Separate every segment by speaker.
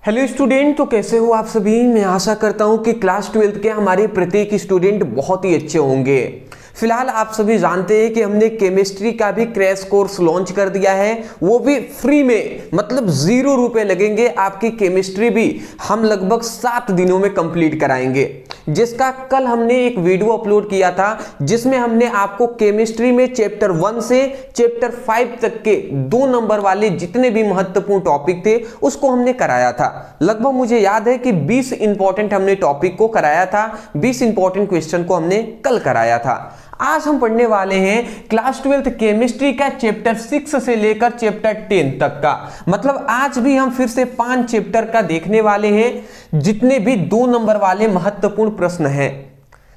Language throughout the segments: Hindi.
Speaker 1: हेलो स्टूडेंट, तो कैसे हो आप सभी। मैं आशा करता हूं कि क्लास 12th के हमारे प्रत्येक स्टूडेंट बहुत ही अच्छे होंगे। फिलहाल आप सभी जानते हैं कि हमने केमिस्ट्री का भी क्रैश कोर्स लॉन्च कर दिया है, वो भी फ्री में, मतलब 0 रुपए लगेंगे। आपकी केमिस्ट्री भी हम लगभग 7 दिनों में कंप्लीट कराएंगे, जिसका कल हमने एक वीडियो अपलोड किया था, जिसमें हमने आपको केमिस्ट्री में चैप्टर 1 से चैप्टर 5 तक के 2 नंबर वाले जितने भी महत्वपूर्ण टॉपिक थे उसको हमने कराया था। लगभग मुझे याद है कि 20 इंपॉर्टेंट हमने टॉपिक को कराया था, 20 इंपॉर्टेंट क्वेश्चन को हमने कल कराया था। आज हम पढ़ने वाले हैं क्लास 12th केमिस्ट्री का चैप्टर 6 से लेकर चैप्टर 10 तक का। मतलब आज भी हम फिर से 5 चैप्टर का देखने वाले हैं, जितने भी 2 नंबर वाले महत्वपूर्ण प्रश्न हैं,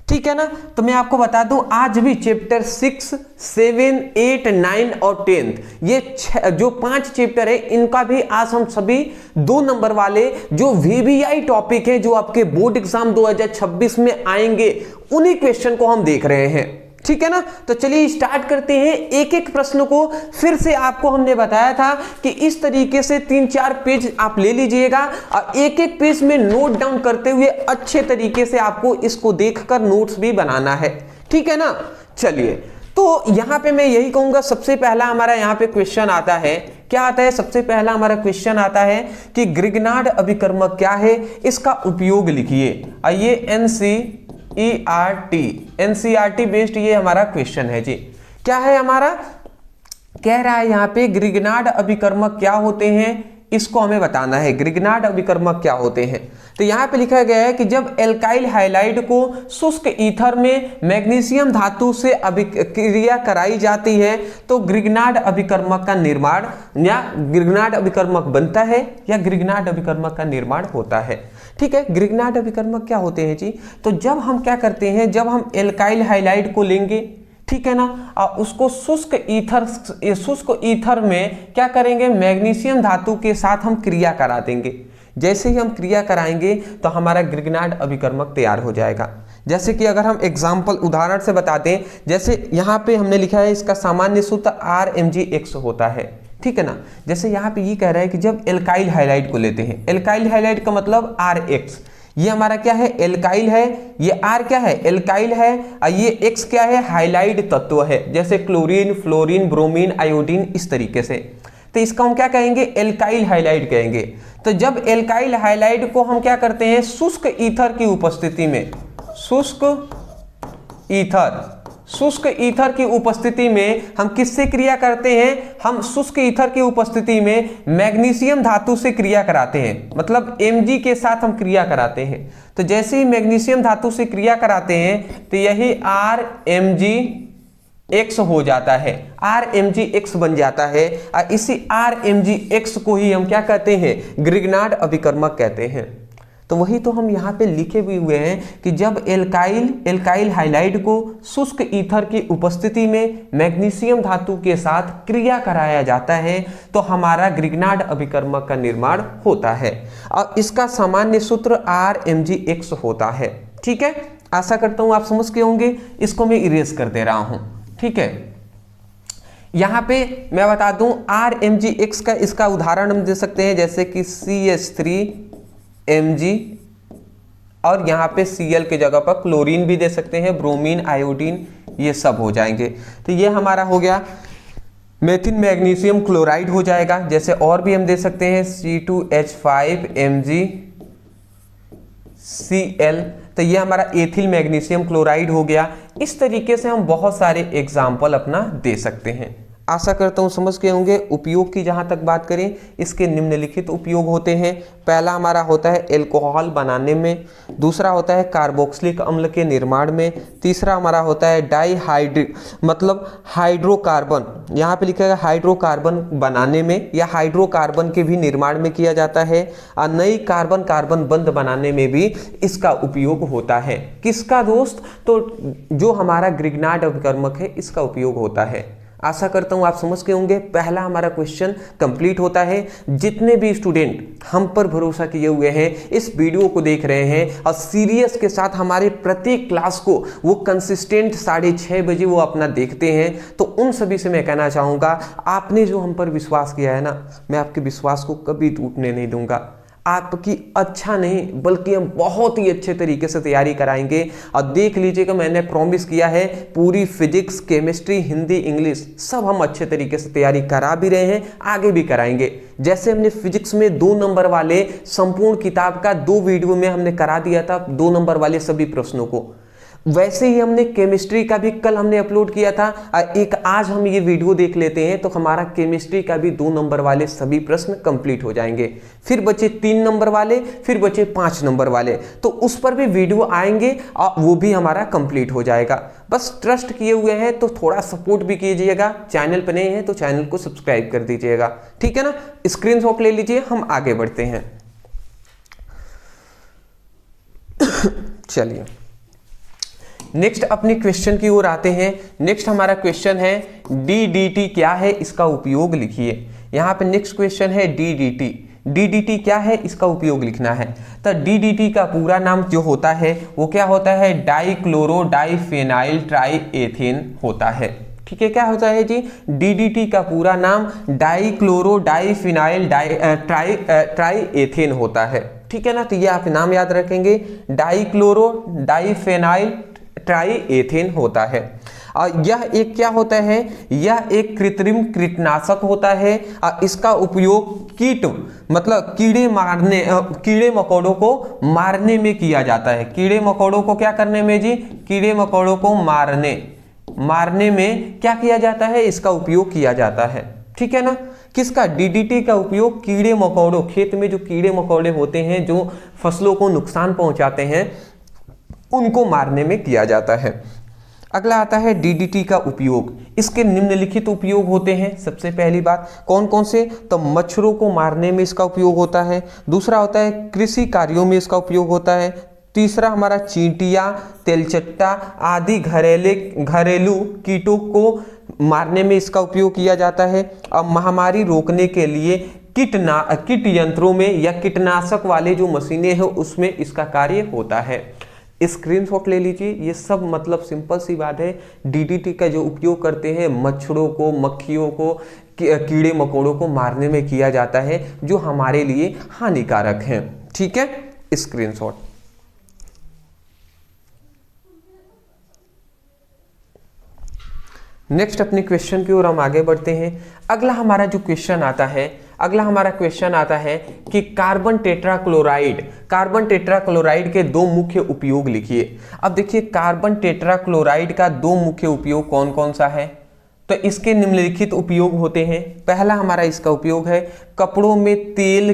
Speaker 1: ठीक है ना। तो मैं आपको बता दूं, आज भी चैप्टर 6, 7, 8, 9 और 10 ये जो 5 चैप्टर है, इनका भी आज हम सभी 2 नंबर वाले जो वीवीआई टॉपिक है, जो आपके बोर्ड एग्जाम 2026 में आएंगे, उन्हीं क्वेश्चन को हम देख रहे हैं, ठीक है ना। तो चलिए स्टार्ट करते हैं। एक एक प्रश्न को फिर से आपको हमने बताया था कि इस तरीके से 3-4 पेज आप ले लीजिएगा और एक एक पेज में नोट डाउन करते हुए अच्छे तरीके से आपको इसको देखकर नोट्स भी बनाना है, ठीक है ना। चलिए, तो यहां पे मैं यही कहूंगा, सबसे पहला हमारा यहां पे क्वेश्चन आता है। क्या आता है? सबसे पहला हमारा क्वेश्चन आता है कि ग्रिग्नार्ड अभिकर्मक क्या है, इसका उपयोग लिखिए। आइए, एनसीईआरटी बेस्ड ये हमारा क्वेश्चन है जी। क्या है हमारा? कह रहा है यहाँ पे ग्रिग्नार्ड अभिकर्मक क्या होते हैं, इसको हमें बताना है। ग्रिग्नार्ड अभिकर्मक क्या होते हैं? तो यहाँ पे लिखा गया है कि जब एल्काइल हाइलाइड को शुष्क ईथर में मैग्नीशियम धातु से अभिक्रिया कराई जाती है तो ग्रिग्नार्ड अभिकर्मक का निर्माण या ग्रिग्नार्ड अभिकर्मक बनता है या ग्रिग्नार्ड अभिकर्मक का निर्माण होता है, ठीक है। ग्रिग्नार्ड अभिकर्मक क्या होते हैं जी? तो जब हम क्या करते हैं, जब हम एल्काइल हाइलाइड को लेंगे, ठीक है ना, और उसको शुष्क ईथर में क्या करेंगे, मैग्नीशियम धातु के साथ हम क्रिया करा देंगे। जैसे ही हम क्रिया कराएंगे तो हमारा ग्रिग्नार्ड अभिकर्मक तैयार हो जाएगा। जैसे कि अगर हम एग्जाम्पल उदाहरण से बताते हैं, जैसे यहाँ पे हमने लिखा है इसका सामान्य सूत्र RMgX होता है, ठीक है ना। जैसे यहाँ पे ये कह रहा है कि जब एल्काइल हाइलाइड को लेते हैं, एल्काइल हाइलाइड का मतलब RX, ये हमारा क्या है, एल्काइल है, ये R क्या है, एल्काइल है, और ये X क्या है, हाइलाइड तत्व है, जैसे क्लोरीन, फ्लोरीन, ब्रोमीन, आयोडीन, इस तरीके से। तो इसका हम क्या कहेंगे, एल्काइल हाइलाइड कहेंगे। तो जब एल्काइल हाइलाइड को हम क्या करते हैं, शुष्क ईथर की उपस्थिति में, शुष्क ईथर की उपस्थिति में हम किससे क्रिया करते हैं, हम शुष्क ईथर की उपस्थिति में मैग्नीशियम धातु से क्रिया कराते हैं, मतलब Mg के साथ हम क्रिया कराते हैं। तो जैसे ही मैग्नीशियम धातु से क्रिया कराते हैं तो यही RMgX हो जाता है, RMgX बन जाता है, और इसी RMgX को ही हम क्या कहते हैं, ग्रिग्नार्ड अभिकर्मक कहते हैं। तो वही तो हम यहाँ पे लिखे भी हुए हैं कि जब एल्काइल हाइलाइड को शुष्क ईथर की उपस्थिति में मैग्नीशियम धातु के साथ क्रिया कराया जाता है तो हमारा ग्रिग्नार्ड अभिकर्मक का निर्माण होता है, और इसका सामान्य सूत्र RMgX होता है, ठीक है। आशा करता हूँ आप समझ के होंगे। इसको मैं इरेज कर दे रहा हूँ, ठीक है। यहाँ पे मैं बता दूं, RMgX का इसका उदाहरण हम दे सकते हैं, जैसे कि CH3Mg, और यहाँ पे Cl के जगह पर क्लोरीन भी दे सकते हैं, ब्रोमीन, आयोडीन, ये सब हो जाएंगे। तो ये हमारा हो गया मेथिल मैग्नीशियम क्लोराइड हो जाएगा। जैसे और भी हम दे सकते हैं C2H5MgCl, तो ये हमारा एथिल मैग्नीशियम क्लोराइड हो गया। इस तरीके से हम बहुत सारे एग्जाम्पल अपना दे सकते हैं। आशा करता हूँ समझ के होंगे। उपयोग की जहाँ तक बात करें, इसके निम्नलिखित उपयोग होते हैं। पहला हमारा होता है एल्कोहल बनाने में, दूसरा होता है कार्बोक्सिलिक अम्ल के निर्माण में, तीसरा हमारा होता है मतलब हाइड्रोकार्बन, यहाँ पे लिखा है हाइड्रोकार्बन बनाने में या हाइड्रोकार्बन के भी निर्माण में किया जाता है, और नई कार्बन कार्बन बंध बनाने में भी इसका उपयोग होता है। किसका दोस्त? तो जो हमारा ग्रिग्नार्ड अभिकर्मक है, इसका उपयोग होता है। आशा करता हूं आप समझ के होंगे। पहला हमारा क्वेश्चन कंप्लीट होता है। जितने भी स्टूडेंट हम पर भरोसा किए हुए हैं, इस वीडियो को देख रहे हैं और सीरियस के साथ हमारे प्रत्येक क्लास को वो कंसिस्टेंट 6:30 बजे वो अपना देखते हैं, तो उन सभी से मैं कहना चाहूँगा, आपने जो हम पर विश्वास किया है ना, मैं आपके विश्वास को कभी टूटने नहीं दूंगा। आपकी अच्छा नहीं बल्कि हम बहुत ही अच्छे तरीके से तैयारी कराएंगे। और देख लीजिएगा, मैंने प्रॉमिस किया है पूरी फिजिक्स, केमिस्ट्री, हिंदी, इंग्लिश सब हम अच्छे तरीके से तैयारी करा भी रहे हैं, आगे भी कराएंगे। जैसे हमने फिजिक्स में 2 नंबर वाले संपूर्ण किताब का 2 वीडियो में हमने करा दिया था 2 नंबर वाले सभी प्रश्नों को, वैसे ही हमने केमिस्ट्री का भी कल हमने अपलोड किया था। एक आज हम ये वीडियो देख लेते हैं तो हमारा केमिस्ट्री का भी 2 नंबर वाले सभी प्रश्न कंप्लीट हो जाएंगे। फिर बचे 3 नंबर वाले, फिर बचे 5 नंबर वाले, तो उस पर भी वीडियो आएंगे और वो भी हमारा कंप्लीट हो जाएगा। बस ट्रस्ट किए हुए हैं तो थोड़ा सपोर्ट भी कीजिएगा। चैनल पर नए हैं तो चैनल को सब्सक्राइब कर दीजिएगा, ठीक है ना। स्क्रीनशॉट ले लीजिए, हम आगे बढ़ते हैं। चलिए नेक्स्ट अपने क्वेश्चन की ओर आते हैं। नेक्स्ट हमारा क्वेश्चन है DDT क्या है, इसका उपयोग लिखिए। यहाँ पे नेक्स्ट क्वेश्चन है DDT। DDT क्या है, इसका उपयोग लिखना है। तो DDT का पूरा नाम जो होता है वो क्या होता है, डाइक्लोरो डाइफेनाइल ट्राइएथेन होता है। ठीक है, क्या होता है जी, DDT का पूरा नाम डाइक्लोरो डाइफेनाइल ट्राइएथेन होता है। ठीक है ना, तो ये आप नाम याद रखेंगे, डाइक्लोरो डाइफेनाइल ट्राइएथेन होता है। और यह एक क्या होता है, यह एक कृत्रिम कीटनाशक होता है। इसका उपयोग कीट मतलब कीड़े मकोड़ों को मारने में किया जाता है। कीड़े मकोड़ों को क्या करने में जी, कीड़े मकोड़ों को मारने में क्या किया जाता है, इसका उपयोग किया जाता है। ठीक है ना, किसका, DDT का उपयोग कीड़े मकोड़ों, खेत में जो कीड़े मकोड़े होते हैं जो फसलों को नुकसान पहुंचाते हैं उनको मारने में किया जाता है। अगला आता है DDT का उपयोग। इसके निम्नलिखित उपयोग होते हैं। सबसे पहली बात कौन कौन से, तो मच्छरों को मारने में इसका उपयोग होता है। दूसरा होता है कृषि कार्यों में इसका उपयोग होता है। तीसरा हमारा चींटियां, तेलचट्टा आदि घरेलू कीटों को मारने में इसका उपयोग किया जाता है। और महामारी रोकने के लिए कीट यंत्रों में या कीटनाशक वाले जो मशीनें हैं उसमें इसका कार्य होता है। स्क्रीनशॉट ले लीजिए। ये सब मतलब सिंपल सी बात है, DDT का जो उपयोग करते हैं मच्छरों को, मक्खियों को, कीड़े मकोड़ों को मारने में किया जाता है जो हमारे लिए हानिकारक हैं। ठीक है, स्क्रीनशॉट। नेक्स्ट अपने क्वेश्चन की ओर हम आगे बढ़ते हैं। अगला हमारा क्वेश्चन आता है कि कार्बन टेट्राक्लोराइड के 2 मुख्य उपयोग लिखिए। अब देखिए कार्बन टेट्राक्लोराइड का 2 मुख्य उपयोग कौन कौन सा है, तो इसके निम्नलिखित उपयोग होते हैं। पहला हमारा इसका उपयोग है कपड़ों में तेल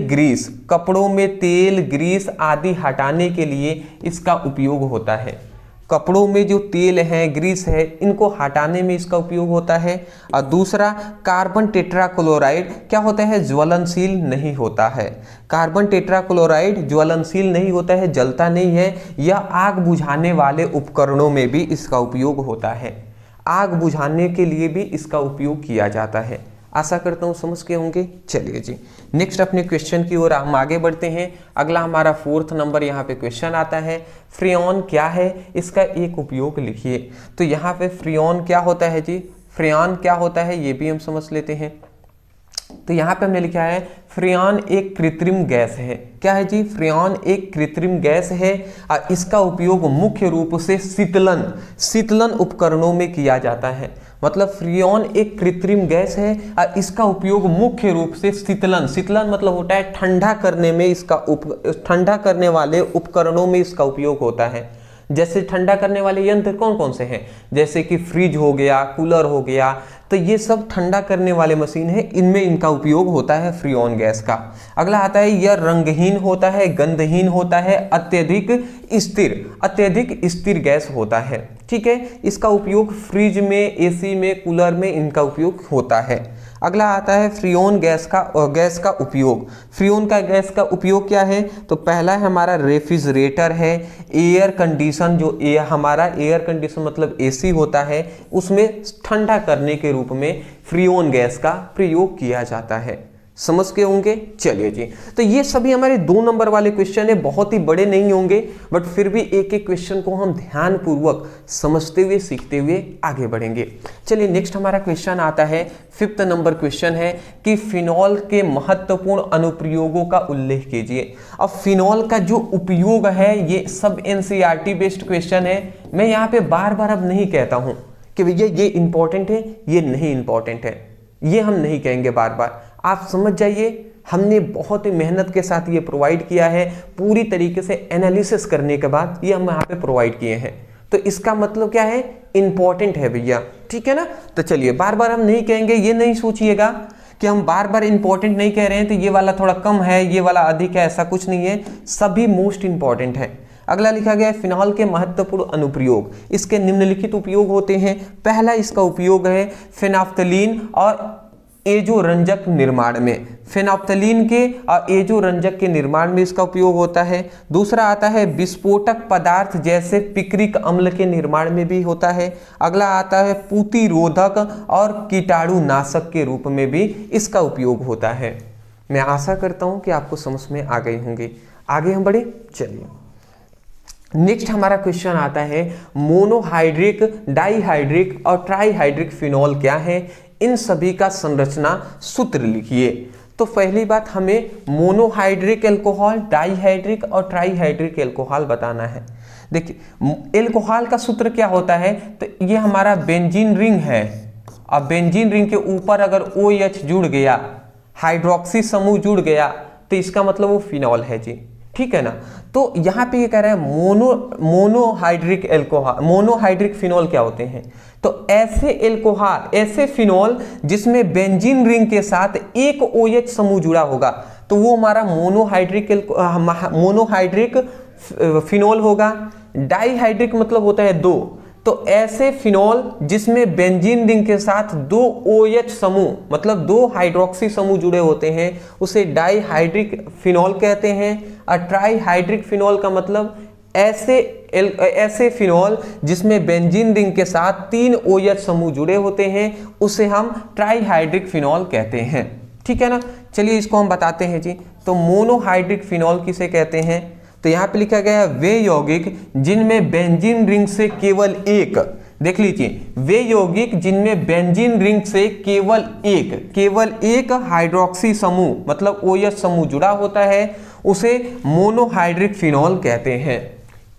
Speaker 1: ग्रीस आदि हटाने के लिए इसका उपयोग होता है। कपड़ों में जो तेल है, ग्रीस है, इनको हटाने में इसका उपयोग होता है। और दूसरा कार्बन टेट्राक्लोराइड क्या होता है, ज्वलनशील नहीं होता है। कार्बन टेट्राक्लोराइड ज्वलनशील नहीं होता है, जलता नहीं है। यह आग बुझाने वाले उपकरणों में भी इसका उपयोग होता है। आग बुझाने के लिए भी इसका उपयोग किया जाता है। आशा करता हूँ समझ के होंगे। चलिए जी नेक्स्ट अपने क्वेश्चन की ओर हम आगे बढ़ते हैं। अगला हमारा 4th नंबर यहाँ पे क्वेश्चन आता है, फ्रेऑन क्या है, इसका एक उपयोग लिखिए। तो यहाँ पे फ्रेऑन क्या होता है जी, फ्रेऑन क्या होता है ये भी हम समझ लेते हैं। तो यहाँ पे हमने लिखा है फ्रेऑन एक कृत्रिम गैस है। क्या है जी, फ्रेऑन एक कृत्रिम गैस है। इसका उपयोग मुख्य रूप से शीतलन उपकरणों में किया जाता है। मतलब फ्रेऑन एक कृत्रिम गैस है और इसका उपयोग मुख्य रूप से शीतलन मतलब होता है ठंडा करने में, ठंडा करने वाले उपकरणों में इसका उपयोग होता है। जैसे ठंडा करने वाले यंत्र कौन कौन से हैं, जैसे कि फ्रिज हो गया, कूलर हो गया, तो ये सब ठंडा करने वाले मशीन है, इनमें इनका उपयोग होता है फ्रेऑन गैस का। अगला आता है यह रंगहीन होता है, गंधहीन होता है, अत्यधिक स्थिर गैस होता है। ठीक है, इसका उपयोग फ्रिज में, AC में, कूलर में इनका उपयोग होता है। अगला आता है फ्रेऑन गैस का उपयोग। फ्रेऑन का गैस का उपयोग क्या है, तो पहला है हमारा रेफ्रिजरेटर है, एयर कंडीशन, जो हमारा एयर कंडीशन मतलब AC होता है, उसमें ठंडा करने के रूप में फ्रेऑन गैस का प्रयोग किया जाता है। समझ के होंगे। चलिए जी, तो ये सभी हमारे 2 नंबर वाले क्वेश्चन है, बहुत ही बड़े नहीं होंगे बट फिर भी एक एक क्वेश्चन को हम ध्यान पूर्वक समझते हुए सीखते हुए आगे बढ़ेंगे। चलिए नेक्स्ट हमारा क्वेश्चन आता है, 5th नंबर क्वेश्चन है कि फिनॉल के महत्वपूर्ण अनुप्रयोगों का उल्लेख कीजिए। अब फिनॉल का जो उपयोग है ये सब एनसीईआरटी बेस्ड क्वेश्चन है। मैं यहाँ पे बार बार अब नहीं कहता हूँ कि भैया ये इंपॉर्टेंट है ये नहीं इंपॉर्टेंट है, ये हम नहीं कहेंगे बार बार। आप समझ जाइए हमने बहुत ही मेहनत के साथ ये प्रोवाइड किया है, पूरी तरीके से एनालिसिस करने के बाद ये हम यहाँ पे प्रोवाइड किए हैं, तो इसका मतलब क्या है, इंपॉर्टेंट है भैया, ठीक है ना। तो चलिए बार बार हम नहीं कहेंगे, ये नहीं सोचिएगा कि हम बार बार इंपॉर्टेंट नहीं कह रहे हैं तो ये वाला थोड़ा कम है ये वाला अधिक है, ऐसा कुछ नहीं है, सभी मोस्ट इंपॉर्टेंट है। अगला लिखा गया है फिनॉल के महत्वपूर्ण अनुप्रयोग, इसके निम्नलिखित उपयोग होते हैं। पहला इसका उपयोग है फेनोल्फ्थालीन और एजोरंजक निर्माण में, फेनोल्फ्थालीन के और एजोरंजक के निर्माण में इसका उपयोग होता है। दूसरा आता है विस्फोटक पदार्थ जैसे पिक्रिक अम्ल के निर्माण में भी होता है। अगला आता है पूतिरोधक और कीटाणुनाशक के रूप में भी इसका उपयोग होता है। मैं आशा करता हूं कि आपको समझ में आ गई होंगी। आगे हम बढ़े, चलिए नेक्स्ट हमारा क्वेश्चन आता है मोनोहाइड्रिक, डाईहाइड्रिक और ट्राईहाइड्रिक फिनॉल क्या है, इन सभी का संरचना सूत्र लिखिए। तो पहली बात हमें मोनोहाइड्रिक एल्कोहल, डाईहाइड्रिक और ट्राईहाइड्रिक एल्कोहल बताना है। देखिए एल्कोहल का सूत्र क्या होता है, तो ये हमारा बेंजीन रिंग है, अब बेंजीन रिंग के ऊपर अगर OH जुड़ गया, हाइड्रोक्सी समूह जुड़ गया तो इसका मतलब वो फिनॉल है जी, ठीक है ना। तो यहाँ पे ये कह रहे हैं मोनोहाइड्रिक एल्कोहल, मोनोहाइड्रिक फिनॉल क्या होते हैं, तो ऐसे एल्कोहल, ऐसे फिनॉल जिसमें बेंजीन रिंग के साथ एक OH समूह जुड़ा होगा तो वो हमारा मोनोहाइड्रिक फिनॉल होगा। डाईहाइड्रिक मतलब होता है 2, तो ऐसे फिनॉल जिसमें बेंजीन रिंग के साथ 2 OH समूह मतलब 2 हाइड्रोक्सी समूह जुड़े होते हैं उसे डाईहाइड्रिक फिनॉल कहते हैं। और ट्राईहाइड्रिक फिनॉल का मतलब ऐसे फिनॉल जिसमें बेंजीन रिंग के साथ 3 OH समूह जुड़े होते हैं उसे हम ट्राईहाइड्रिक फिनॉल कहते हैं, ठीक है ना। चलिए इसको हम बताते हैं जी। तो मोनोहाइड्रिक फिनॉल किसे कहते हैं, तो यहाँ पे लिखा गया है वे यौगिक जिनमें बेंजीन रिंग से केवल एक, देख लीजिए वे यौगिक जिनमें बेंजीन रिंग से केवल एक हाइड्रोक्सी समूह मतलब OH समूह जुड़ा होता है उसे मोनोहाइड्रिक फिनॉल कहते हैं।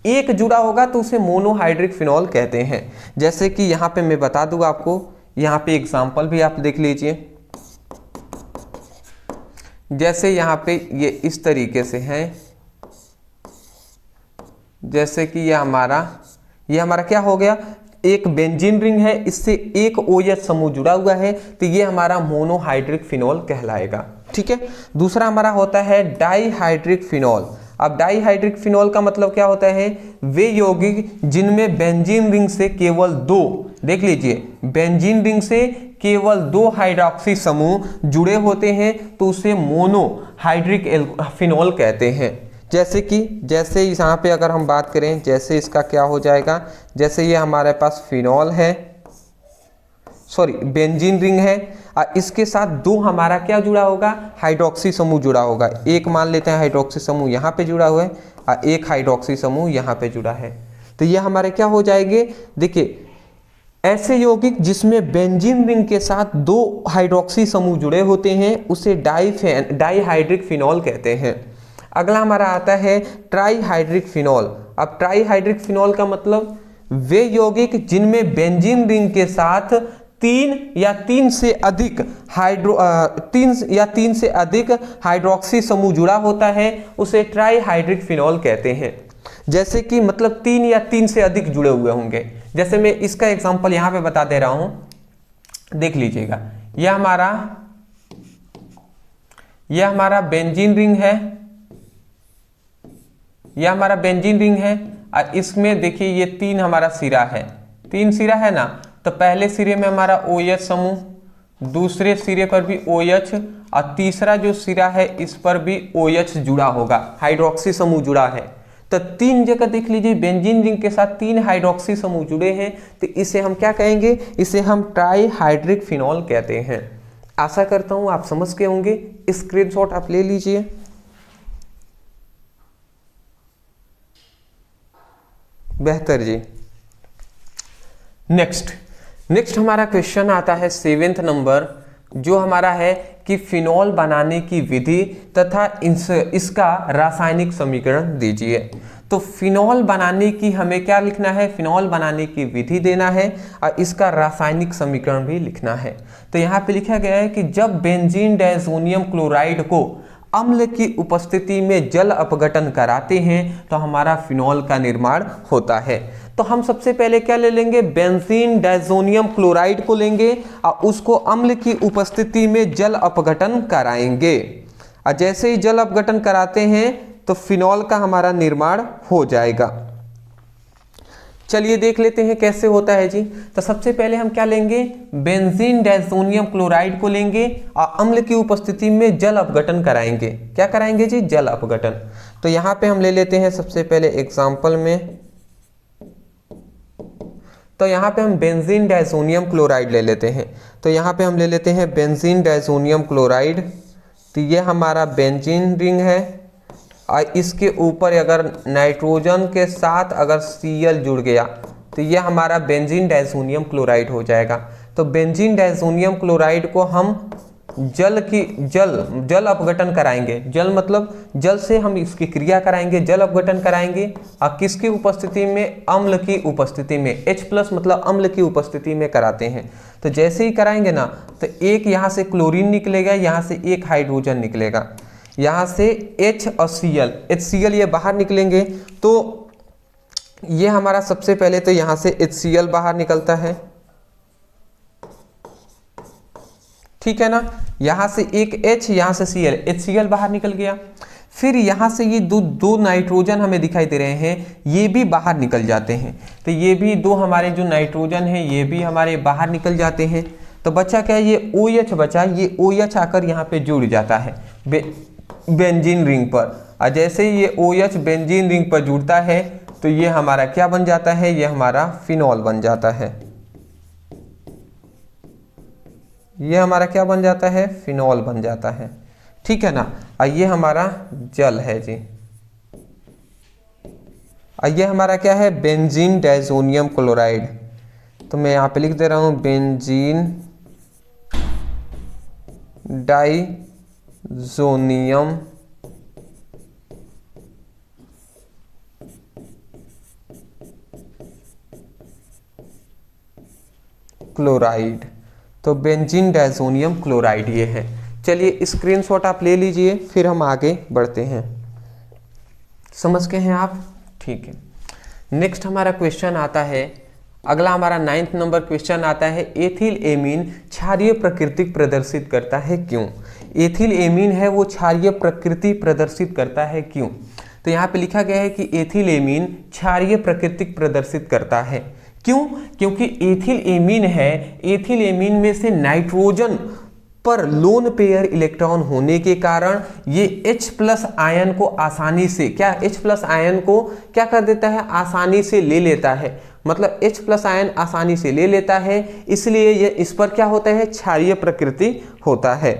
Speaker 1: एक जुड़ा होगा तो उसे मोनोहाइड्रिक फिनॉल कहते हैं। जैसे कि यहाँ पे मैं बता दूंगा आपको, यहाँ पे एग्जांपल भी आप देख लीजिए। जैसे यहाँ पे ये इस तरीके से है, जैसे कि ये हमारा क्या हो गया, एक बेंजीन रिंग है इससे एक OH समूह जुड़ा हुआ है तो ये हमारा मोनोहाइड्रिक फिनॉल कहलाएगा, ठीक है। दूसरा हमारा होता है डाईहाइड्रिक फिनॉल। अब डाईहाइड्रिक फिनॉल का मतलब क्या होता है, वे यौगिक जिनमें बेंजीन रिंग से केवल 2, देख लीजिए बेंजीन रिंग से केवल 2 हाइड्रोक्सी समूह जुड़े होते हैं तो उसे मोनोहाइड्रिक फिनॉल कहते हैं। जैसे यहाँ पे अगर हम बात करें, जैसे इसका क्या हो जाएगा, जैसे ये हमारे पास फिनॉल है, बेंजीन रिंग है और इसके साथ 2 हमारा क्या जुड़ा होगा, हाइड्रोक्सी समूह जुड़ा होगा। एक मान लेते हैं हाइड्रोक्सी समूह यहाँ पे जुड़ा हुआ है और एक हाइड्रोक्सी समूह यहाँ पे जुड़ा है, तो ये हमारे क्या हो जाएंगे, देखिए ऐसे यौगिक जिसमें बेंजीन रिंग के साथ 2 हाइड्रोक्सी समूह जुड़े होते हैं उसे डाईहाइड्रिक फिनॉल कहते हैं। अगला हमारा आता है ट्राईहाइड्रिक फिनॉल। अब ट्राईहाइड्रिक फिनॉल का मतलब वे यौगिक जिनमें बेंजीन रिंग के साथ 3 या 3 से अधिक हाइड्रोक्सी समूह जुड़ा होता है उसे ट्राईहाइड्रिक फिनॉल कहते हैं। जैसे कि मतलब 3 या 3 से अधिक जुड़े हुए होंगे। जैसे मैं इसका एग्जांपल यहाँ पे बता दे रहा हूं, देख लीजिएगा। यह हमारा बेंजीन रिंग है, यह हमारा बेंजीन रिंग है और इसमें देखिए ये 3 हमारा सिरा है, 3 सिरा है ना, तो पहले सिरे में हमारा OH समूह, दूसरे सिरे पर भी OH और तीसरा जो सिरा है इस पर भी OH जुड़ा होगा, हाइड्रोक्सी समूह जुड़ा है। तो 3 जगह देख लीजिए बेंजीन रिंग के साथ 3 हाइड्रोक्सी समूह जुड़े हैं तो इसे हम क्या कहेंगे, इसे हम ट्राईहाइड्रिक फिनॉल कहते हैं। आशा करता हूं आप समझ के होंगे। स्क्रीनशॉट आप ले लीजिए। बेहतर जी। नेक्स्ट हमारा क्वेश्चन आता है 7th नंबर, जो हमारा है कि फिनॉल बनाने की विधि तथा इसका रासायनिक समीकरण दीजिए। तो फिनॉल बनाने की हमें क्या लिखना है, फिनॉल बनाने की विधि देना है और इसका रासायनिक समीकरण भी लिखना है। तो यहाँ पे लिखा गया है कि जब बेंजीन डायज़ोनियम क्लोराइड को अम्ल की उपस्थिति में जल अपघटन कराते हैं तो हमारा फिनॉल का निर्माण होता है। तो हम सबसे पहले क्या ले लेंगे, बेंजीन डायज़ोनियम क्लोराइड को लेंगे और उसको अम्ल की उपस्थिति में जल अपघटन कराएंगे, और जैसे ही जल अपघटन कराते हैं तो फिनॉल का हमारा निर्माण हो जाएगा। चलिए देख लेते हैं कैसे होता है जी। तो सबसे पहले हम क्या लेंगे, बेंजीन डायज़ोनियम क्लोराइड को लेंगे और अम्ल की उपस्थिति में जल अपघटन कराएंगे। क्या कराएंगे जी, जल अपघटन। तो यहाँ पे हम ले लेते हैं सबसे पहले एग्जाम्पल में, तो यहाँ पे हम बेंजीन डायज़ोनियम क्लोराइड ले लेते हैं। तो यहाँ पे हम ले लेते हैं बेंजीन डायज़ोनियम क्लोराइड। तो ये हमारा बेंजीन रिंग है और इसके ऊपर अगर नाइट्रोजन के साथ अगर Cl जुड़ गया तो ये हमारा बेंजीन डायज़ोनियम क्लोराइड हो जाएगा। तो बेंजीन डायज़ोनियम क्लोराइड को हम जल अपघटन कराएंगे। जल मतलब जल से हम इसकी क्रिया कराएंगे, जल अपघटन कराएंगे और किसकी उपस्थिति में, अम्ल की उपस्थिति में। H+ मतलब अम्ल की उपस्थिति में कराते हैं। तो जैसे ही कराएंगे ना तो एक यहाँ से क्लोरीन निकलेगा, यहाँ से एक हाइड्रोजन निकलेगा, यहाँ से H और HCl ये बाहर निकलेंगे। तो ये हमारा सबसे पहले तो यहाँ से HCl बाहर निकलता है, ठीक है ना। यहाँ से एक H, यहाँ से Cl, HCl बाहर निकल गया। फिर यहाँ से ये दो नाइट्रोजन हमें दिखाई दे रहे हैं, ये भी बाहर निकल जाते हैं। तो ये भी दो हमारे जो नाइट्रोजन हैं ये भी हमारे बाहर निकल जाते हैं। तो बचा क्या, ये OH बचा। ये OH आकर यहाँ पे जुड़ जाता है बेंजीन रिंग पर, और जैसे ही ये OH बेंजीन रिंग पर जुड़ता है तो ये हमारा क्या बन जाता है, ये हमारा फिनॉल बन जाता है। ये हमारा क्या बन जाता है, फिनॉल बन जाता है, ठीक है ना। और ये हमारा जल है जी। और ये हमारा क्या है, बेंजीन डायज़ोनियम क्लोराइड। तो मैं यहाँ पे लिख दे रहा हूँ बेंजीन डाइज़ोनियम क्लोराइड। तो बेंजीन डायज़ोनियम क्लोराइड ये है। चलिए स्क्रीनशॉट आप ले लीजिए, फिर हम आगे बढ़ते हैं। समझ गए हैं आप, ठीक है। नेक्स्ट हमारा क्वेश्चन आता है, अगला हमारा 9th नंबर क्वेश्चन आता है, एथिल एमीन क्षारीय प्रकृति प्रदर्शित करता है क्यों। एथिल एमीन है वो क्षारीय प्रकृति प्रदर्शित करता है क्यों। तो यहाँ पे लिखा गया है कि एथिल एमीन क्षारीय प्रकृति प्रदर्शित करता है क्यों, क्योंकि एथिल एमीन है, एथिल एमीन में से नाइट्रोजन पर लोन पेयर इलेक्ट्रॉन होने के कारण ये H+ आयन को आसानी से H+ आयन को क्या कर देता है, आसानी से ले लेता है। मतलब H+ आयन आसानी से ले लेता है, इसलिए ये इस पर क्या होता है, क्षारीय प्रकृति होता है।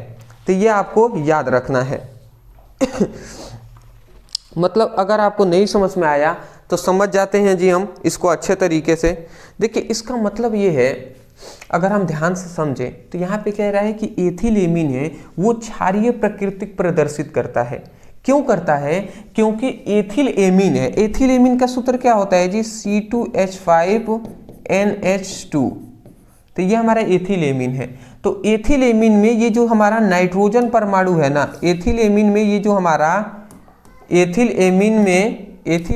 Speaker 1: तो ये आपको याद रखना है। मतलब अगर आपको नहीं समझ में आया तो समझ जाते हैं जी हम इसको अच्छे तरीके से। देखिए इसका मतलब ये है, अगर हम ध्यान से समझें तो यहाँ पे कह रहा है कि एथिल एमीन है वो क्षारीय प्रकृति प्रदर्शित करता है। क्यों करता है, क्योंकि एथिल एमीन है, एथिल एमीन का सूत्र क्या होता है जी, C2H5NH2। तो ये हमारा एथिल एमीन है। तो एथिल एमीन में ये जो हमारा नाइट्रोजन परमाणु है ना, एथिल एमीन में ये जो हमारा एथिल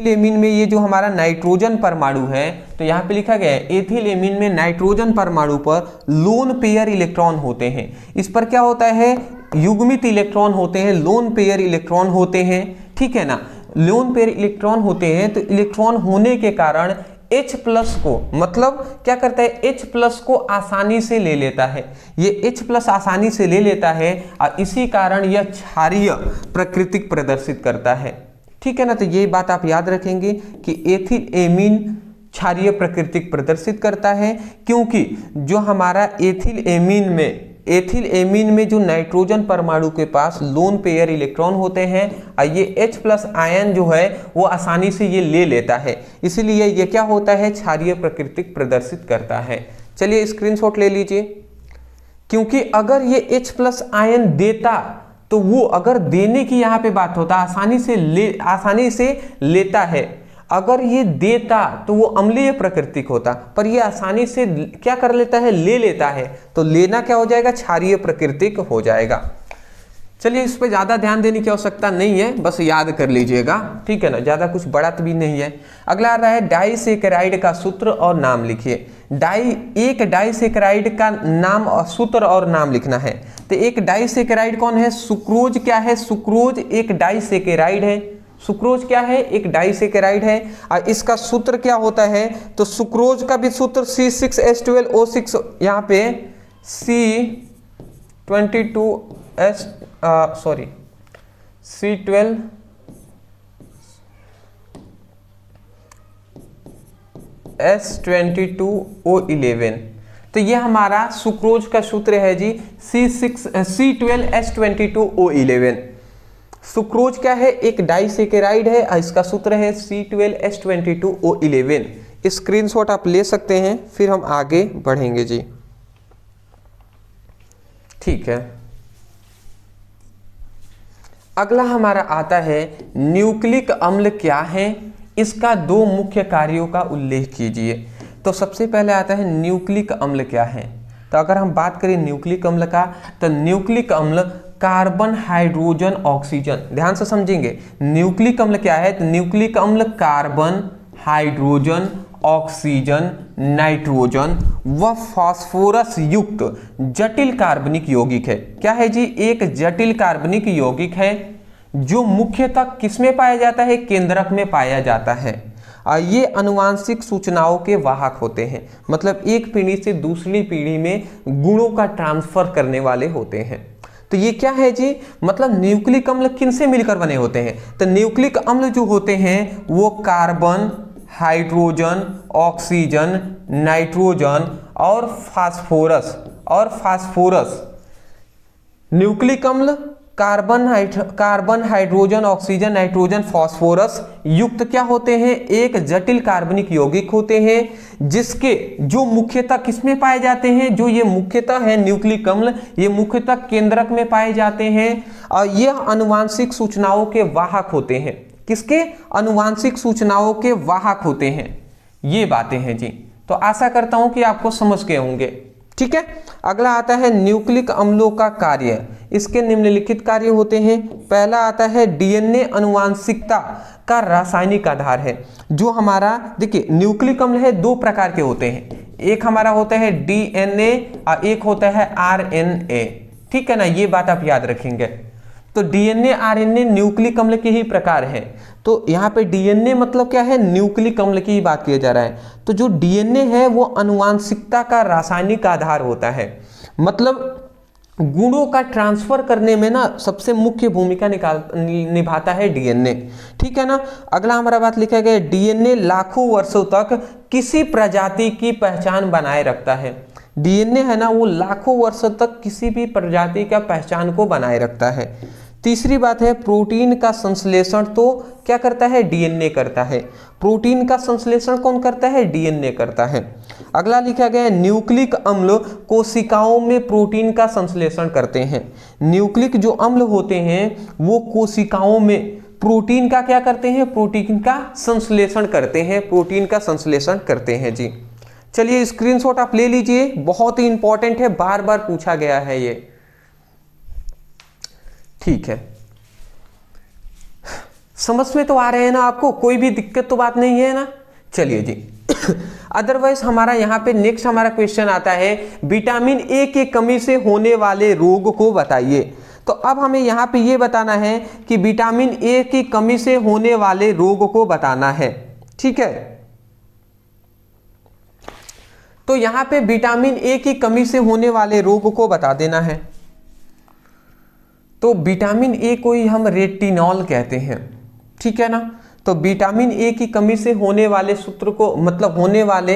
Speaker 1: एमीन में ये जो हमारा नाइट्रोजन परमाणु है, तो यहाँ पे लिखा गया है एथिल एमीन में नाइट्रोजन परमाणु पर लोन पेयर इलेक्ट्रॉन होते हैं। इस पर क्या होता है, युग्मित इलेक्ट्रॉन होते हैं, लोन पेयर इलेक्ट्रॉन होते हैं, ठीक है ना। लोन पेयर इलेक्ट्रॉन होते हैं तो इलेक्ट्रॉन होने के कारण H+ को मतलब क्या करता है, H+ को आसानी से ले लेता है। ये H+ आसानी से ले लेता है और इसी कारण यह क्षारीय प्रकृति प्रदर्शित करता है, ठीक है ना। तो ये बात आप याद रखेंगे कि एथिल एमीन क्षारीय प्रकृति प्रदर्शित करता है, क्योंकि जो हमारा एथिल एमीन में एथिल एमीन में जो नाइट्रोजन परमाणु के पास लोन पेयर इलेक्ट्रॉन होते हैं और ये H+ आयन जो है वो आसानी से ये ले लेता है, इसीलिए ये क्या होता है, क्षारीय प्रकृति प्रदर्शित करता है। चलिए स्क्रीनशॉट ले लीजिए, क्योंकि अगर ये H+ आयन देता तो वो, अगर देने की यहाँ पे बात होता, आसानी से लेता है, अगर ये देता तो वो अम्लीय प्रकृति होता, पर ये आसानी से क्या कर लेता है, ले लेता है, तो लेना क्या हो जाएगा, क्षारीय प्रकृतिक हो जाएगा। चलिए इस पे ज़्यादा ध्यान देने की आवश्यकता नहीं है, बस याद कर लीजिएगा, ठीक है ना, ज़्यादा कुछ बड़ा तो भी नहीं है। अगला आ रहा है डाइसेकेराइड का सूत्र और नाम लिखिए। एक डाइसेकेराइड का नाम और सूत्र और नाम लिखना है। तो एक डाइसेकेराइड कौन है, सुक्रोज क्या है, सुक्रोज एक डाइसेकेराइड है। सुक्रोज क्या है, एक डाइसेकेराइड है और इसका सूत्र क्या होता है, तो सुक्रोज का भी सूत्र C6H12O6, यहाँ पे C12H22O11, तो ये हमारा सुक्रोज का सूत्र है जी, C12H22O11। सुक्रोज क्या है, एक डाइसेकेराइड है और इसका सूत्र है C12H22O11। स्क्रीनशॉट आप ले सकते हैं, फिर हम आगे बढ़ेंगे जी, ठीक है। अगला हमारा आता है न्यूक्लिक अम्ल क्या है, इसका 2 मुख्य कार्यों का उल्लेख कीजिए। तो सबसे पहले आता है न्यूक्लिक अम्ल क्या है। तो अगर हम बात करें न्यूक्लिक अम्ल का, तो न्यूक्लिक अम्ल कार्बन, हाइड्रोजन, ऑक्सीजन, ध्यान से समझेंगे। न्यूक्लिक अम्ल क्या है, तो न्यूक्लिक अम्ल कार्बन, हाइड्रोजन, ऑक्सीजन, नाइट्रोजन व फास्फोरस युक्त जटिल कार्बनिक यौगिक है। क्या है जी, एक जटिल कार्बनिक यौगिक है जो मुख्यतः किसमें पाया जाता है, केंद्रक में पाया जाता है। ये अनुवांशिक सूचनाओं के वाहक होते हैं, मतलब एक पीढ़ी से दूसरी पीढ़ी में गुणों का ट्रांसफर करने वाले होते हैं। तो ये क्या है जी, मतलब न्यूक्लिक अम्ल किनसे मिलकर बने होते हैं, तो न्यूक्लिक अम्ल जो होते हैं वो कार्बन, हाइड्रोजन, ऑक्सीजन, नाइट्रोजन और फास्फोरस न्यूक्लिक अम्ल carbon, hydrogen, oxygen, nitrogen, phosphorus युक्त क्या होते हैं, एक जटिल कार्बनिक यौगिक होते हैं, जिसके जो मुख्यतः किसमें पाए जाते हैं, जो ये मुख्यतः है न्यूक्लिक अम्ल, ये मुख्यतः केंद्रक में पाए जाते हैं और यह आनुवांशिक सूचनाओं के वाहक होते हैं। किसके, आनुवांशिक सूचनाओं के वाहक होते हैं। ये बातें हैं जी, तो आशा करता हूं कि आपको समझ गए होंगे, ठीक है। अगला आता है न्यूक्लिक अम्लों का कार्य। इसके निम्नलिखित कार्य होते हैं। पहला आता है डीएनए आनुवांशिकता का रासायनिक आधार है। जो हमारा देखिए न्यूक्लिक अम्ल है 2 प्रकार के होते हैं, एक हमारा होता है डीएनए और एक होता है आरएनए, ठीक है ना, ये बात आप याद रखेंगे। तो डीएनए आरएनए न्यूक्लिक अम्ल के ही प्रकार है। तो यहाँ पे डीएनए मतलब क्या है, न्यूक्लिक अम्ल की ही बात किया जा रहा है। तो जो डीएनए है वो आनुवांशिकता का रासायनिक आधार होता है, मतलब गुणों का ट्रांसफर करने में ना सबसे मुख्य भूमिका निभाता है डीएनए, ठीक है ना। अगला हमारा बात लिखा गया, डीएनए लाखों वर्षों तक किसी प्रजाति की पहचान बनाए रखता है। डीएनए है ना वो लाखों वर्षों तक किसी भी प्रजाति का पहचान को बनाए रखता है। तीसरी बात है प्रोटीन का संश्लेषण तो क्या करता है, डीएनए करता है। प्रोटीन का संश्लेषण कौन करता है, डीएनए करता है। अगला लिखा गया है न्यूक्लिक अम्ल कोशिकाओं में प्रोटीन का संश्लेषण करते हैं। न्यूक्लिक जो अम्ल होते हैं वो कोशिकाओं में प्रोटीन का क्या करते हैं, प्रोटीन का संश्लेषण करते हैं, प्रोटीन का संश्लेषण करते हैं जी। चलिए स्क्रीनशॉट आप ले लीजिए, बहुत ही इंपॉर्टेंट है, बार बार पूछा गया है ये, ठीक है। समझ में तो आ रहे हैं ना आपको, कोई भी दिक्कत तो बात नहीं है ना। चलिए जी अदरवाइज हमारा यहाँ पे नेक्स्ट हमारा क्वेश्चन आता है विटामिन ए की कमी से होने वाले रोग को बताइए। तो अब हमें यहाँ पे ये बताना है कि विटामिन ए की कमी से होने वाले रोग को बताना है, ठीक है। तो यहाँ पे विटामिन ए की कमी से होने वाले रोग को बता देना है। तो विटामिन ए को ही हम रेटिनॉल कहते हैं, ठीक है ना। तो विटामिन ए की कमी से होने वाले सूत्र को, मतलब होने वाले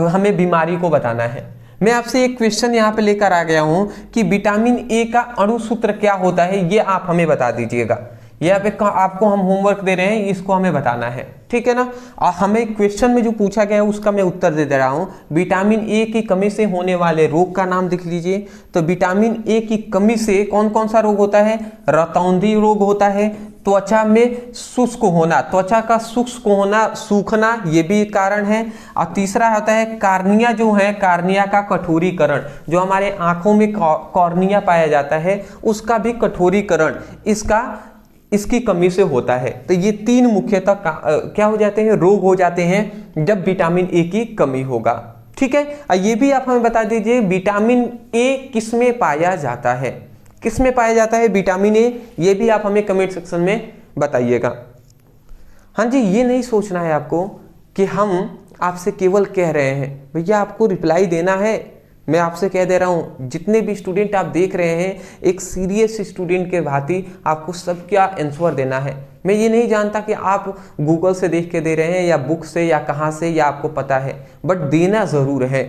Speaker 1: हमें बीमारी को बताना है। मैं आपसे एक क्वेश्चन यहाँ पे लेकर आ गया हूँ कि विटामिन ए का अणु सूत्र क्या होता है, ये आप हमें बता दीजिएगा। यहाँ पे आपको हम होमवर्क दे रहे हैं, इसको हमें बताना है, ठीक है ना। और हमें क्वेश्चन में जो पूछा गया है उसका मैं उत्तर दे रहा हूँ। विटामिन ए की कमी से होने वाले रोग का नाम लिख लीजिए। तो विटामिन ए की कमी से कौन कौन सा रोग होता है? रतौंधी रोग होता है, त्वचा में शुष्क होना, त्वचा का शुष्क होना, सूखना, ये भी कारण है। और तीसरा होता है कार्निया, जो है कार्निया का कठोरीकरण, जो हमारे आंखों में कॉर्निया पाया जाता है उसका भी कठोरीकरण इसकी कमी से होता है। तो ये तीन मुख्यतः क्या हो जाते हैं? रोग हो जाते हैं जब विटामिन ए की कमी होगा, ठीक है। ये भी आप हमें बता दीजिए विटामिन ए किस में पाया जाता है, किस में पाया जाता है विटामिन ए, ये भी आप हमें कमेंट सेक्शन में बताइएगा। हाँ जी, ये नहीं सोचना है आपको कि हम आपसे केवल कह रहे हैं, भैया आपको रिप्लाई देना है। मैं आपसे कह दे रहा हूँ, जितने भी स्टूडेंट आप देख रहे हैं, एक सीरियस स्टूडेंट के भांति आपको सबका आंसर देना है। मैं ये नहीं जानता कि आप गूगल से देख के दे रहे हैं या बुक से या कहाँ से, या आपको पता है, बट देना ज़रूर है,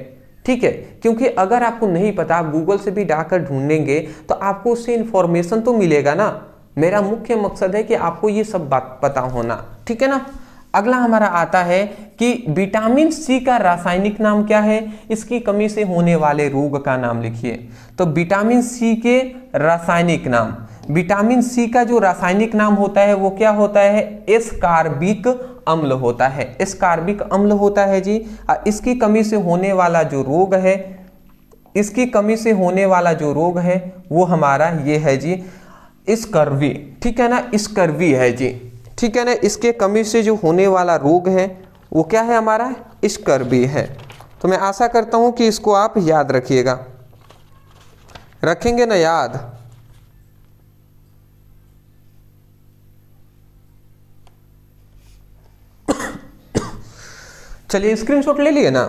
Speaker 1: ठीक है। क्योंकि अगर आपको नहीं पता, आप गूगल से भी डाकर ढूंढेंगे तो आपको उससे इन्फॉर्मेशन तो मिलेगा ना। मेरा मुख्य मकसद है कि आपको ये सब बात पता होना, ठीक है ना। अगला हमारा आता है कि विटामिन सी का रासायनिक नाम क्या है, इसकी कमी से होने वाले रोग का नाम लिखिए। तो विटामिन सी के रासायनिक नाम, विटामिन सी का जो रासायनिक नाम होता है वो क्या होता है? एस्कार्बिक अम्ल होता है, एस्कार्बिक अम्ल होता है जी। इसकी कमी से होने वाला जो रोग है, इसकी कमी से होने वाला जो रोग है वो हमारा ये है जी स्कर्वी, ठीक है ना, स्कर्वी है जी, ठीक है ना। इसके कमी से जो होने वाला रोग है वो क्या है? हमारा स्कर्वी है। तो मैं आशा करता हूं कि इसको आप याद रखिएगा, रखेंगे ना याद? चलिए स्क्रीनशॉट ले लिए ना,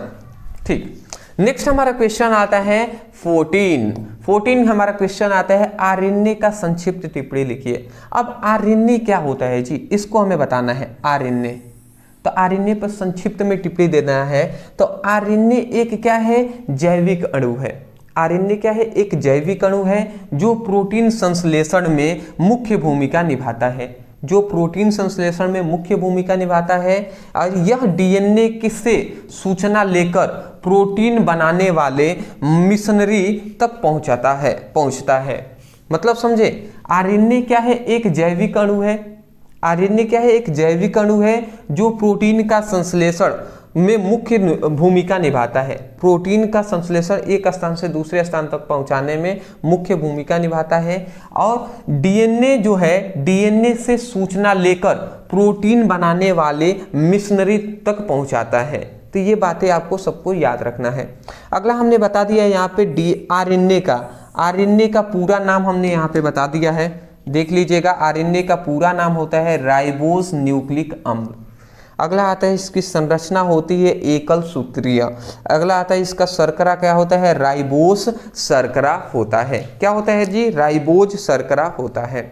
Speaker 1: ठीक। नेक्स्ट हमारा क्वेश्चन आता है 14 हमारा क्वेश्चन आता है आरएनए का संक्षिप्त टिप्पणी लिखिए। अब आरएनए क्या होता है जी, इसको हमें बताना है। आरएनए, तो आरएनए पर संक्षिप्त में टिप्पणी देना है। तो आरएनए एक क्या है? जैविक अणु है। आरएनए क्या है? एक जैविक अणु है जो प्रोटीन संश्लेषण में मुख्य भूमिका निभाता है, जो प्रोटीन संश्लेषण में मुख्य भूमिका निभाता है। और यह डीएनए किससे सूचना लेकर प्रोटीन बनाने वाले मिशनरी तक पहुंचता है। मतलब समझे, आरएनए क्या है? एक जैविक अणु है। आरएनए क्या है? एक जैविक अणु है जो प्रोटीन का संश्लेषण में मुख्य भूमिका निभाता है। प्रोटीन का संश्लेषण एक स्थान से दूसरे स्थान तक पहुंचाने में मुख्य भूमिका निभाता है। और डीएनए जो है, डीएनए से सूचना लेकर प्रोटीन बनाने वाले मिशनरी तक पहुंचाता है। तो ये बातें आपको सबको याद रखना है। अगला हमने बता दिया यहाँ पे आरएनए का पूरा नाम हमने यहाँ पे बता दिया है, देख लीजिएगा। आरएनए का पूरा नाम होता है राइबोस न्यूक्लिक अम्ल। अगला आता है इसकी संरचना होती है एकल सूत्रीय। अगला आता है इसका शर्करा क्या होता है? राइबोस शर्करा होता है। क्या होता है जी? राइबोज शर्करा होता है।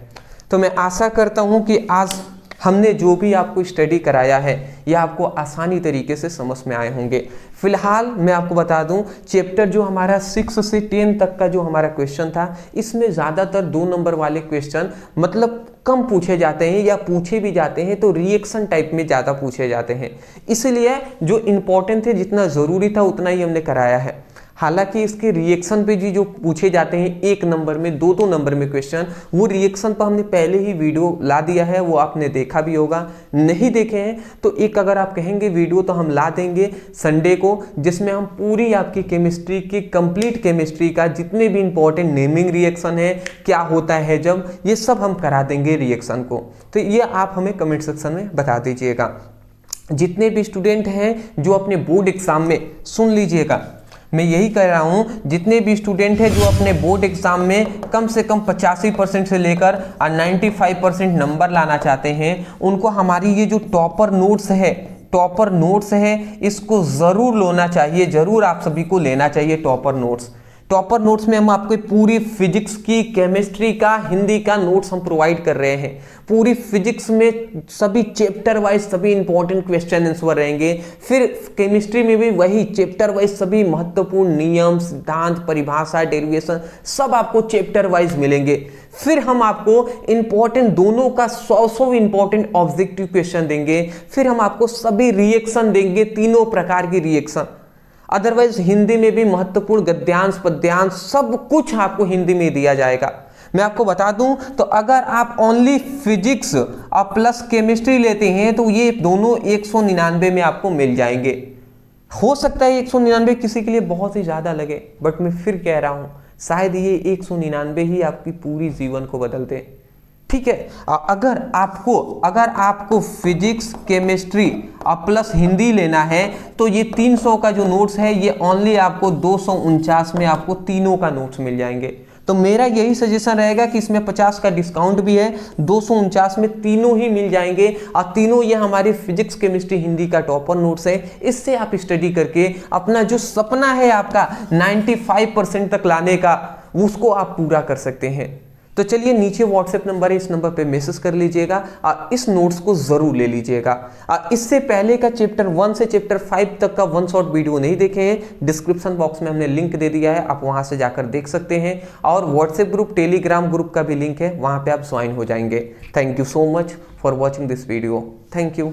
Speaker 1: तो मैं आशा करता हूं कि आज हमने जो भी आपको स्टडी कराया है यह आपको आसानी तरीके से समझ में आए होंगे। फिलहाल मैं आपको बता दूं, चैप्टर जो हमारा 6 से 10 तक का जो हमारा क्वेश्चन था, इसमें ज़्यादातर 2 नंबर वाले क्वेश्चन मतलब कम पूछे जाते हैं, या पूछे भी जाते हैं तो रिएक्शन टाइप में ज़्यादा पूछे जाते हैं। इसलिए जो इम्पोर्टेंट थे, जितना ज़रूरी था उतना ही हमने कराया है। हालांकि इसके रिएक्शन पे जी जो पूछे जाते हैं 1 नंबर में, 2 नंबर में क्वेश्चन, वो रिएक्शन पर हमने पहले ही वीडियो ला दिया है, वो आपने देखा भी होगा। नहीं देखे हैं तो एक अगर आप कहेंगे वीडियो तो हम ला देंगे संडे को, जिसमें हम पूरी आपकी केमिस्ट्री की कंप्लीट केमिस्ट्री का जितने भी इंपॉर्टेंट नेमिंग रिएक्शन है, क्या होता है जब, ये सब हम करा देंगे रिएक्शन को। तो ये आप हमें कमेंट सेक्शन में बता दीजिएगा। जितने भी स्टूडेंट हैं जो अपने बोर्ड एग्जाम में, सुन लीजिएगा, मैं यही कह रहा हूँ, जितने भी स्टूडेंट हैं जो अपने बोर्ड एग्जाम में कम से कम 85% से लेकर 95% नंबर लाना चाहते हैं, उनको हमारी ये जो टॉपर नोट्स है इसको ज़रूर लेना चाहिए। ज़रूर आप सभी को लेना चाहिए टॉपर नोट्स। टॉपर नोट्स में हम आपको पूरी फिजिक्स की, केमिस्ट्री का, हिंदी का नोट्स हम प्रोवाइड कर रहे हैं। पूरी फिजिक्स में सभी चैप्टर वाइज सभी इंपॉर्टेंट क्वेश्चन आंसर रहेंगे। फिर केमिस्ट्री में भी वही चैप्टर वाइज सभी महत्वपूर्ण नियम, सिद्धांत, परिभाषा, डेरिवेशन सब आपको चैप्टर वाइज मिलेंगे। फिर हम आपको इंपॉर्टेंट दोनों का 100 इंपॉर्टेंट ऑब्जेक्टिव क्वेश्चन देंगे। फिर हम आपको सभी रिएक्शन देंगे, तीनों प्रकार की रिएक्शन। अदरवाइज हिंदी में भी महत्वपूर्ण गद्यांश, पद्यांश सब कुछ आपको हिंदी में दिया जाएगा। मैं आपको बता दूं तो अगर आप ओनली फिजिक्स और प्लस केमिस्ट्री लेते हैं तो ये दोनों 199 में आपको मिल जाएंगे। हो सकता है 199 किसी के लिए बहुत ही ज्यादा लगे, बट मैं फिर कह रहा हूं शायद ये 199 ही आपकी पूरी जीवन को बदल दे। ठीक है, अगर आपको फिजिक्स, केमिस्ट्री और प्लस हिंदी लेना है तो ये 300 का जो नोट्स है ये ओनली आपको 249 में आपको तीनों का नोट्स मिल जाएंगे। तो मेरा यही सजेशन रहेगा कि इसमें 50 का डिस्काउंट भी है, 249 में तीनों ही मिल जाएंगे। और तीनों ये हमारी फिजिक्स, केमिस्ट्री, हिंदी का टॉपर नोट्स है। इससे आप स्टडी करके अपना जो सपना है आपका 95% तक लाने का, उसको आप पूरा कर सकते हैं। तो चलिए, नीचे व्हाट्सएप नंबर है, इस नंबर पे मैसेज कर लीजिएगा और इस नोट्स को जरूर ले लीजिएगा। इससे पहले का चैप्टर 1 से चैप्टर 5 तक का 1 शॉट वीडियो नहीं देखे हैं, डिस्क्रिप्शन बॉक्स में हमने लिंक दे दिया है, आप वहां से जाकर देख सकते हैं। और व्हाट्सएप ग्रुप, टेलीग्राम ग्रुप का भी लिंक है, वहां पे आप ज्वाइन हो जाएंगे। Thank you so much for watching this video. Thank you.